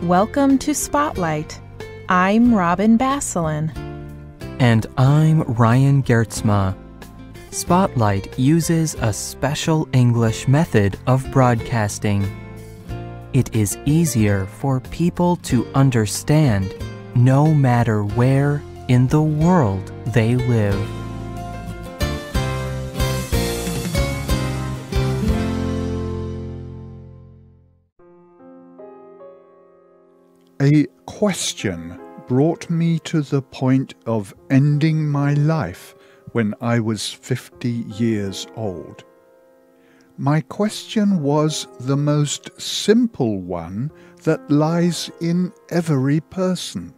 Welcome to Spotlight. I'm Robin Basselin. And I'm Ryan Gertzma. Spotlight uses a special English method of broadcasting. It is easier for people to understand no matter where in the world they live. A question brought me to the point of ending my life when I was 50 years old. My question was the most simple one that lies in every person.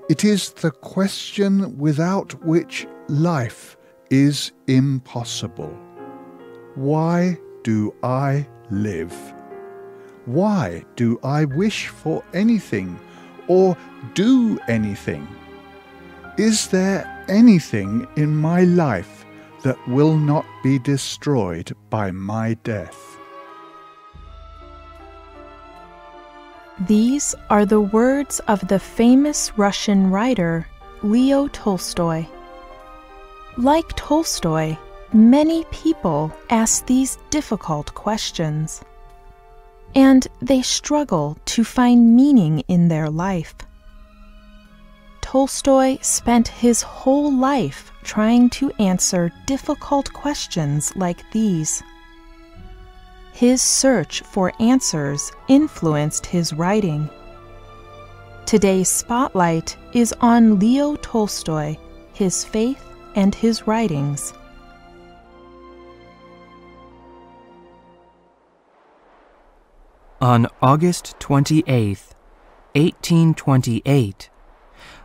It is the question without which life is impossible. Why do I live? Why do I wish for anything or do anything? Is there anything in my life that will not be destroyed by my death? These are the words of the famous Russian writer Leo Tolstoy. Like Tolstoy, many people ask these difficult questions, and they struggle to find meaning in their life. Tolstoy spent his whole life trying to answer difficult questions like these. His search for answers influenced his writing. Today's spotlight is on Leo Tolstoy, his faith, and his writings. On August 28, 1828,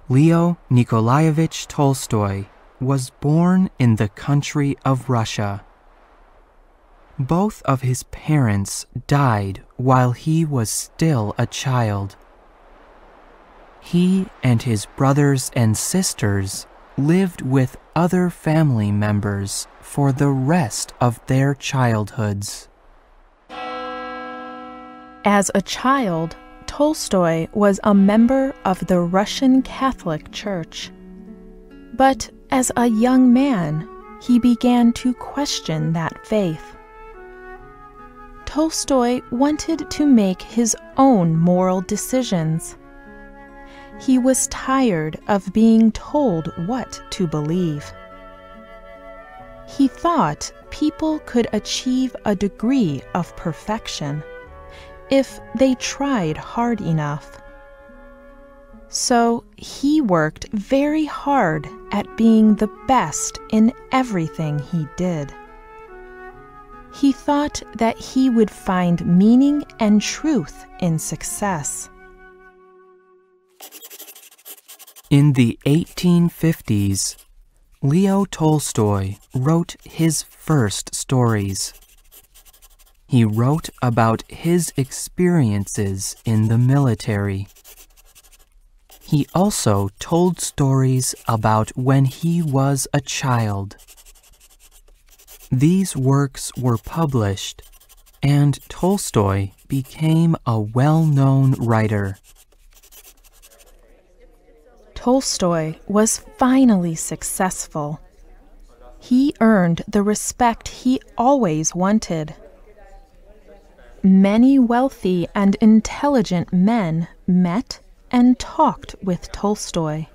Leo Nikolaevich Tolstoy was born in the country of Russia. Both of his parents died while he was still a child. He and his brothers and sisters lived with other family members for the rest of their childhoods. As a child, Tolstoy was a member of the Russian Catholic Church. But as a young man, he began to question that faith. Tolstoy wanted to make his own moral decisions. He was tired of being told what to believe. He thought people could achieve a degree of perfection if they tried hard enough. So he worked very hard at being the best in everything he did. He thought that he would find meaning and truth in success. In the 1850s, Leo Tolstoy wrote his first stories. He wrote about his experiences in the military. He also told stories about when he was a child. These works were published, and Tolstoy became a well-known writer. Tolstoy was finally successful. He earned the respect he always wanted. Many wealthy and intelligent men met and talked with Tolstoy.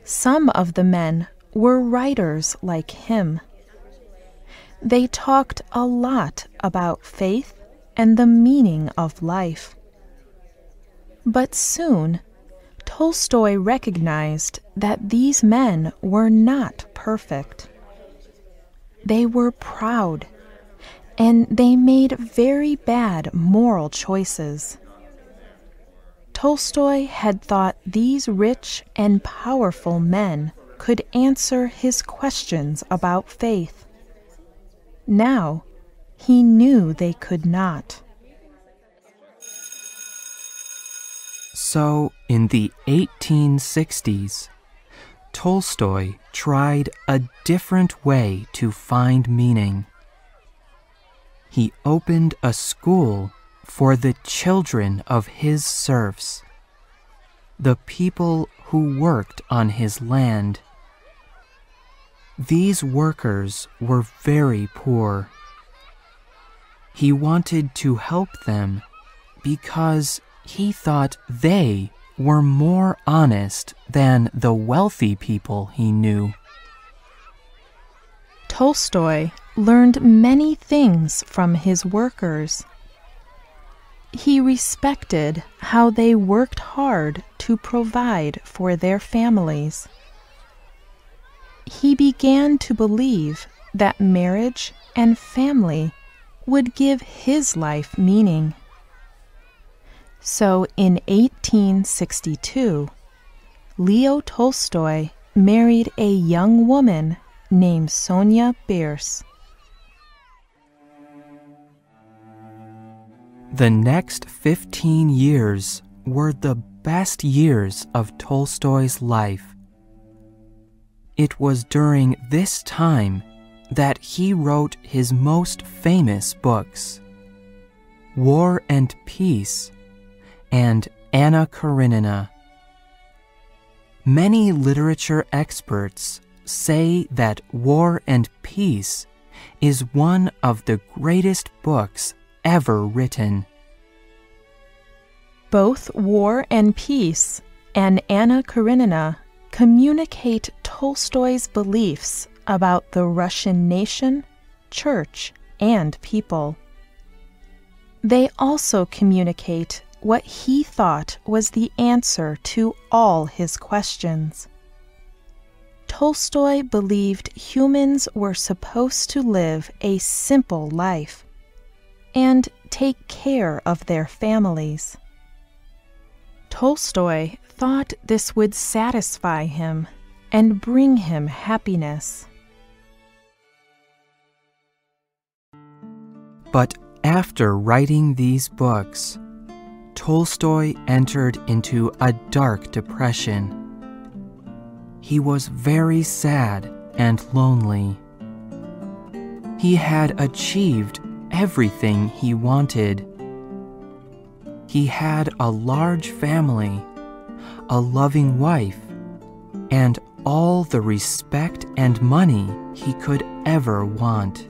Some of the men were writers like him. They talked a lot about faith and the meaning of life. But soon, Tolstoy recognized that these men were not perfect. They were proud, and they made very bad moral choices. Tolstoy had thought these rich and powerful men could answer his questions about faith. Now, he knew they could not. So, in the 1860s, Tolstoy tried a different way to find meaning. He opened a school for the children of his serfs, the people who worked on his land. These workers were very poor. He wanted to help them because he thought they were more honest than the wealthy people he knew. Tolstoy learned many things from his workers. He respected how they worked hard to provide for their families. He began to believe that marriage and family would give his life meaning. So in 1862, Leo Tolstoy married a young woman named Sonia Bierce. The next 15 years were the best years of Tolstoy's life. It was during this time that he wrote his most famous books, War and Peace and Anna Karenina. Many literature experts say that War and Peace is one of the greatest books ever written. Both War and Peace and Anna Karenina communicate Tolstoy's beliefs about the Russian nation, church, and people. They also communicate what he thought was the answer to all his questions. Tolstoy believed humans were supposed to live a simple life and take care of their families. Tolstoy thought this would satisfy him and bring him happiness. But after writing these books, Tolstoy entered into a dark depression. He was very sad and lonely. He had achieved everything he wanted. He had a large family, a loving wife, and all the respect and money he could ever want.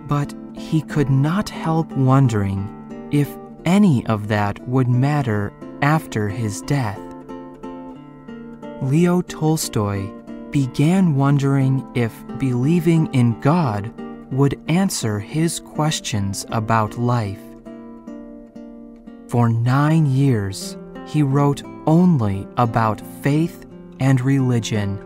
But he could not help wondering if any of that would matter after his death. Leo Tolstoy began wondering if believing in God would answer his questions about life. For 9 years, he wrote only about faith and religion.